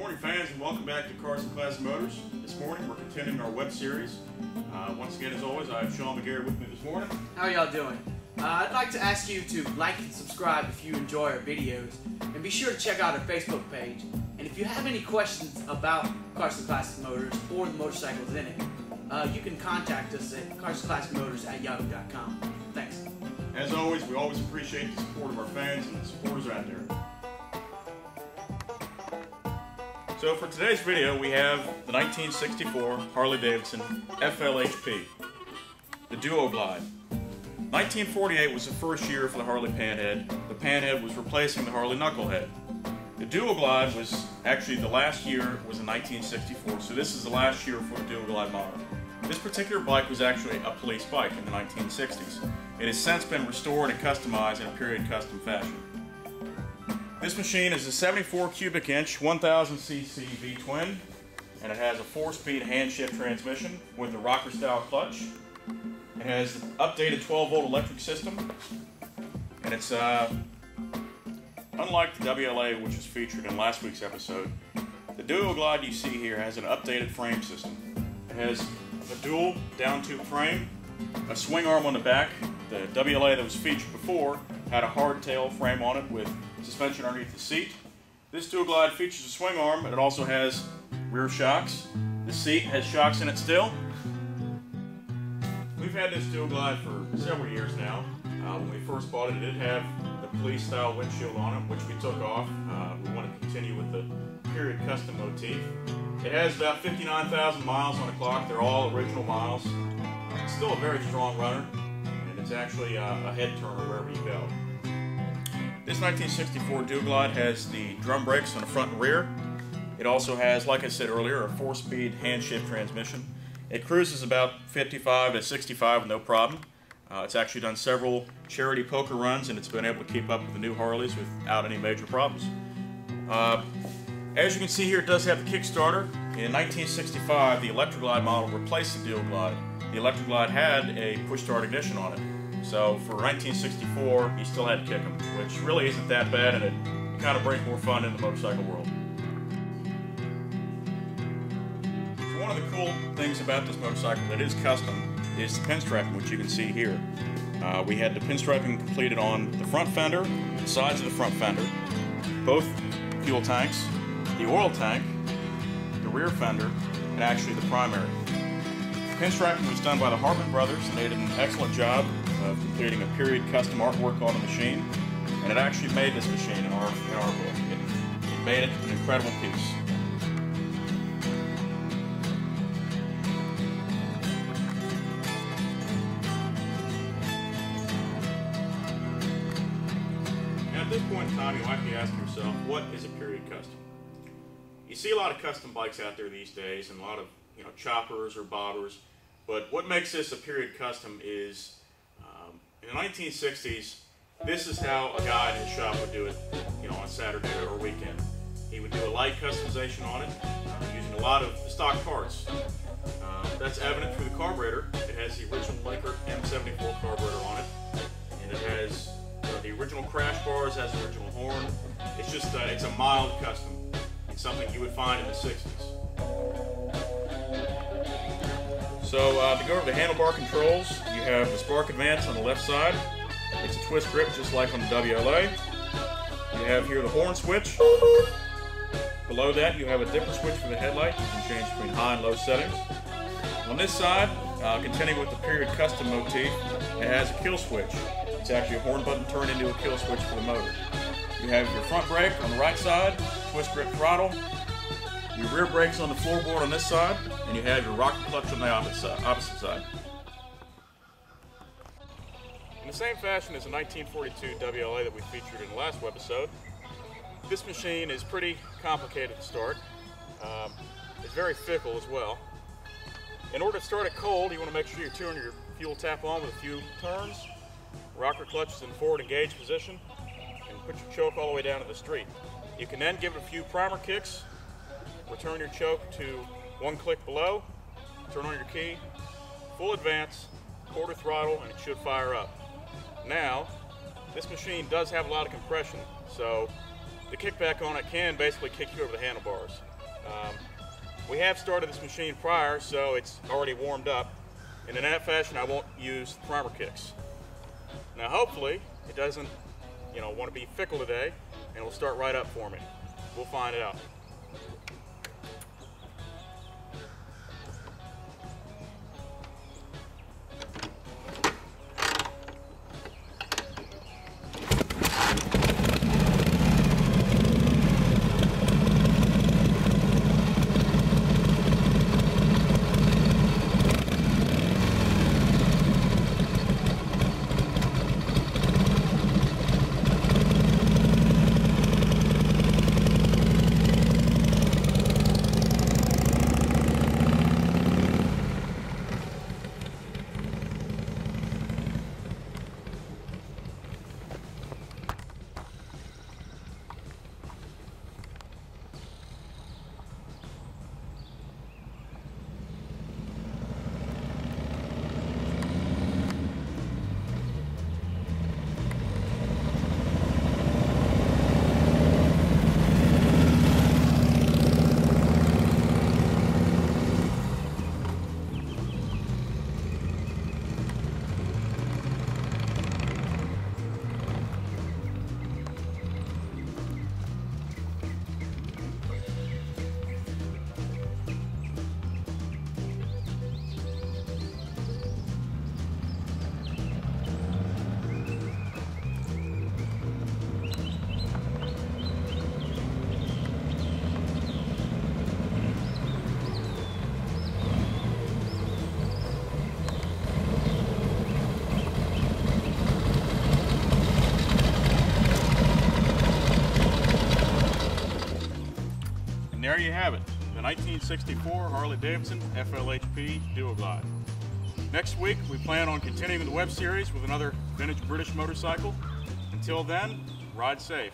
morning, fans, and welcome back to Carson Classic Motors. This morning we're continuing our web series. Once again, as always, I have Sean McGarrett with me this morning. How y'all doing? I'd like to ask you to like and subscribe if you enjoy our videos, and be sure to check out our Facebook page. And if you have any questions about Carson Classic Motors or the motorcycles in it, you can contact us at carsonClassicMotors@yahoo.com. Thanks. As always, we always appreciate the support of our fans and the supporters out there. So for today's video, we have the 1964 Harley Davidson FLHP, the Duo Glide. 1948 was the first year for the Harley Panhead. The Panhead was replacing the Harley Knucklehead. The Duo Glide was actually the last year was in 1964, so this is the last year for the Duo Glide model. This particular bike was actually a police bike in the 1960s. It has since been restored and customized in a period custom fashion. This machine is a 74 cubic inch 1000cc V-twin, and it has a 4-speed hand-shift transmission with a rocker style clutch. It has an updated 12-volt electric system, and it's unlike the WLA, which was featured in last week's episode. The Duo Glide you see here has an updated frame system. It has a dual down tube frame, a swing arm on the back. The WLA that was featured before had a hardtail frame on it with suspension underneath the seat. This Duo Glide features a swing arm, and it also has rear shocks. The seat has shocks in it still. We've had this Duo Glide for several years now. When we first bought it, it did have the police style windshield on it, which we took off. We want to continue with the period custom motif. It has about 59,000 miles on the clock. They're all original miles. It's still a very strong runner, and it's actually a head turner wherever you go. This 1964 Duo Glide has the drum brakes on the front and rear. It also has, like I said earlier, a 4-speed hand-shift transmission. It cruises about 55 to 65 with no problem. It's actually done several charity poker runs, and it's been able to keep up with the new Harleys without any major problems. As you can see here, it does have the Kickstarter. In 1965, the Electric Glide model replaced the Duo Glide. The Electric Glide had a push-start ignition on it. So for 1964, you still had to kick them, which really isn't that bad, and it kind of brings more fun in the motorcycle world. So one of the cool things about this motorcycle that is custom is the pinstriping, which you can see here. We had the pinstriping completed on the front fender, the sides of the front fender, both fuel tanks, the oil tank, the rear fender, and actually the primary. The pinstriping was done by the Hartman brothers, and they did an excellent job of completing a period custom artwork on the machine, and it actually made this machine in our book. It made it an incredible piece. Now at this point in time, you might be asking yourself, what is a period custom? You see a lot of custom bikes out there these days, and a lot of choppers or bobbers, but what makes this a period custom is in the 1960s, this is how a guy in his shop would do it, on a Saturday or weekend. He would do a light customization on it, using a lot of the stock parts. That's evident through the carburetor. It has the original Laker M74 carburetor on it, and it has the original crash bars, has the original horn. It's just, it's a mild custom. It's something you would find in the 60s. So to go over the handlebar controls, you have the spark advance on the left side. It's a twist grip just like on the WLA. You have here the horn switch. Below that you have a dipper switch for the headlight. You can change between high and low settings. On this side, continuing with the period custom motif, it has a kill switch. It's actually a horn button turned into a kill switch for the motor. You have your front brake on the right side, twist grip throttle, your rear brakes on the floorboard on this side, and you have your rocker clutch on the opposite side. In the same fashion as the 1942 WLA that we featured in the last webisode, this machine is pretty complicated to start. It's very fickle as well. In order to start it cold, you want to make sure you turn your fuel tap on with a few turns. Rocker clutch is in forward engaged position, and put your choke all the way down to the street. You can then give it a few primer kicks. Return your choke to one click below, turn on your key, full advance, quarter throttle, and it should fire up. Now, this machine does have a lot of compression, so the kickback on it can basically kick you over the handlebars. We have started this machine prior, so it's already warmed up, and in that fashion I won't use primer kicks. Now hopefully it doesn't want to be fickle today, and it will start right up for me. We'll find out. There you have it, the 1964 Harley Davidson FLHP Duo Glide. Next week, we plan on continuing the web series with another vintage British motorcycle. Until then, ride safe.